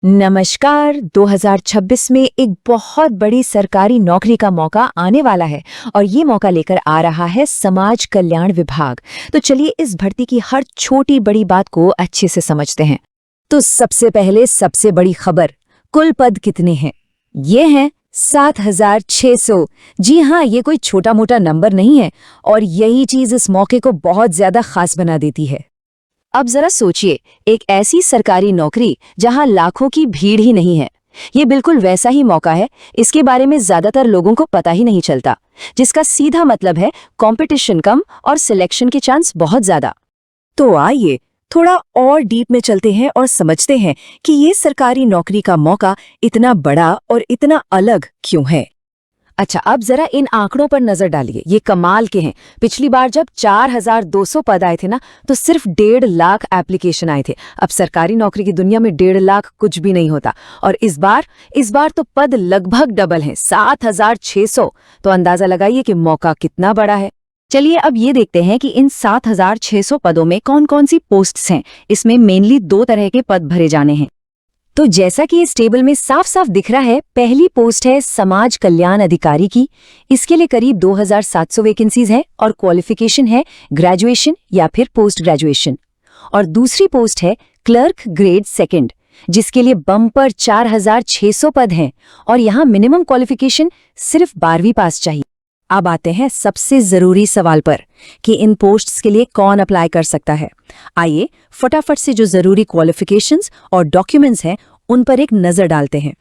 नमस्कार। 2026 में एक बहुत बड़ी सरकारी नौकरी का मौका आने वाला है और ये मौका लेकर आ रहा है समाज कल्याण विभाग। तो चलिए इस भर्ती की हर छोटी बड़ी बात को अच्छे से समझते हैं। तो सबसे पहले सबसे बड़ी खबर, कुल पद कितने हैं? ये हैं 7,600। जी हाँ, ये कोई छोटा मोटा नंबर नहीं है और यही चीज इस मौके को बहुत ज्यादा खास बना देती है। अब जरा सोचिए, एक ऐसी सरकारी नौकरी जहां लाखों की भीड़ ही नहीं है। ये बिल्कुल वैसा ही मौका है, इसके बारे में ज्यादातर लोगों को पता ही नहीं चलता, जिसका सीधा मतलब है कंपटीशन कम और सिलेक्शन के चांस बहुत ज्यादा। तो आइए थोड़ा और डीप में चलते हैं और समझते हैं कि ये सरकारी नौकरी का मौका इतना बड़ा और इतना अलग क्यों है। अच्छा, अब जरा इन आंकड़ों पर नजर डालिए, ये कमाल के हैं। पिछली बार जब 4,200 पद आए थे ना, तो सिर्फ 1.5 लाख एप्लीकेशन आए थे। अब सरकारी नौकरी की दुनिया में 1.5 लाख कुछ भी नहीं होता। और इस बार तो पद लगभग डबल हैं, 7,600। तो अंदाजा लगाइए कि मौका कितना बड़ा है। चलिए अब ये देखते हैं कि इन 7,600 पदों में कौन कौन सी पोस्ट्स हैं। इसमें मेनली 2 तरह के पद भरे जाने हैं। तो जैसा कि इस टेबल में साफ साफ दिख रहा है, पहली पोस्ट है समाज कल्याण अधिकारी की। इसके लिए करीब 2,700 वैकेंसीज हैं और क्वालिफिकेशन है ग्रेजुएशन या फिर पोस्ट ग्रेजुएशन। और दूसरी पोस्ट है क्लर्क ग्रेड 2, जिसके लिए बम्पर 4,600 पद हैं और यहाँ मिनिमम क्वालिफिकेशन सिर्फ 12वीं पास चाहिए। अब आते हैं सबसे जरूरी सवाल पर कि इन पोस्ट्स के लिए कौन अप्लाई कर सकता है। आइए फटाफट से जो जरूरी क्वालिफिकेशंस और डॉक्यूमेंट्स हैं उन पर एक नजर डालते हैं।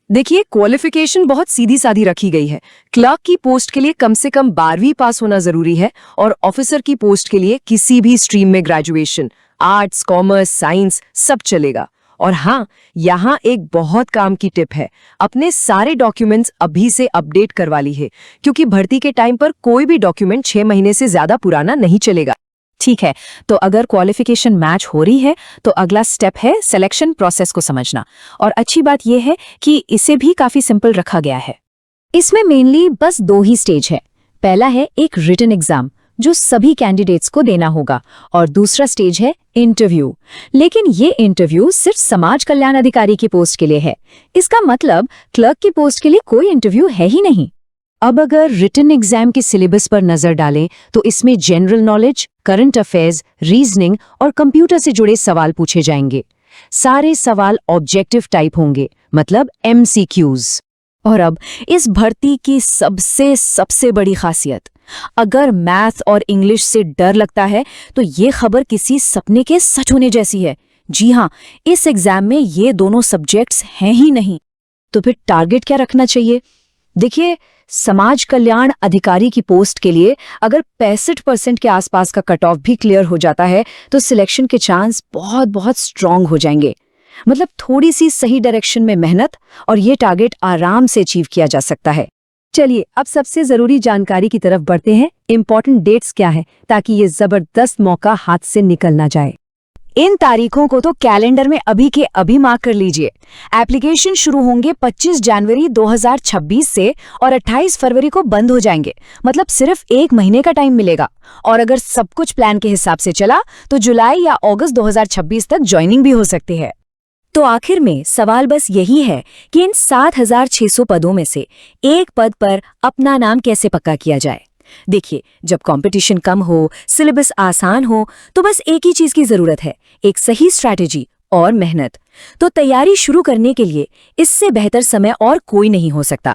देखिए, क्वालिफिकेशन बहुत सीधी सादी रखी गई है। क्लर्क की पोस्ट के लिए कम से कम 12वीं पास होना जरूरी है और ऑफिसर की पोस्ट के लिए किसी भी स्ट्रीम में ग्रेजुएशन, आर्ट्स, कॉमर्स, साइंस सब चलेगा। और हाँ, यहाँ एक बहुत काम की टिप है, अपने सारे डॉक्यूमेंट्स अभी से अपडेट करवा ली है, क्योंकि भर्ती के टाइम पर कोई भी डॉक्यूमेंट 6 महीने से ज्यादा पुराना नहीं चलेगा। ठीक है, तो अगर क्वालिफिकेशन मैच हो रही है तो अगला स्टेप है सिलेक्शन प्रोसेस को समझना। और अच्छी बात यह है कि इसे भी काफी सिंपल रखा गया है। इसमें मेनली बस 2 ही स्टेज है। पहला है एक रिटन एग्जाम जो सभी कैंडिडेट्स को देना होगा और दूसरा स्टेज है इंटरव्यू। लेकिन ये इंटरव्यू सिर्फ समाज कल्याण अधिकारी की पोस्ट के लिए है। इसका मतलब क्लर्क की पोस्ट के लिए कोई इंटरव्यू है ही नहीं। अब अगर रिटन एग्जाम के सिलेबस पर नजर डालें तो इसमें general knowledge, current affairs, reasoning और कंप्यूटर से जुड़े सवाल पूछे जाएंगे। सारे सवाल ऑब्जेक्टिव टाइप होंगे, मतलब MCQs। और अब इस भर्ती की सबसे बड़ी खासियत, अगर मैथ और इंग्लिश से डर लगता है तो ये खबर किसी सपने के सच होने जैसी है। जी हाँ, इस एग्जाम में ये दोनों सब्जेक्ट्स हैं ही नहीं। तो फिर टारगेट क्या रखना चाहिए? देखिए, समाज कल्याण अधिकारी की पोस्ट के लिए अगर 65% के आसपास का कट ऑफ भी क्लियर हो जाता है तो सिलेक्शन के चांस बहुत स्ट्रांग हो जाएंगे। मतलब थोड़ी सी सही डायरेक्शन में मेहनत और ये टारगेट आराम से अचीव किया जा सकता है। चलिए अब सबसे जरूरी जानकारी की तरफ बढ़ते हैं। इंपॉर्टेंट डेट्स क्या है, ताकि ये जबरदस्त मौका हाथ से निकल ना जाए। इन तारीखों को तो कैलेंडर में अभी के अभी मार्क कर लीजिए। एप्लीकेशन शुरू होंगे 25 जनवरी 2026 से और 28 फरवरी को बंद हो जाएंगे। मतलब सिर्फ 1 महीने का टाइम मिलेगा। और अगर सब कुछ प्लान के हिसाब से चला तो जुलाई या अगस्त 2026 तक ज्वाइनिंग भी हो सकती है। तो आखिर में सवाल बस यही है कि इन 7,600 पदों में से एक पद पर अपना नाम कैसे पक्का किया जाए। देखिए, जब कंपटीशन कम हो, सिलेबस आसान हो, तो बस एक ही चीज की जरूरत है, एक सही स्ट्रैटेजी और मेहनत। तो तैयारी शुरू करने के लिए इससे बेहतर समय और कोई नहीं हो सकता।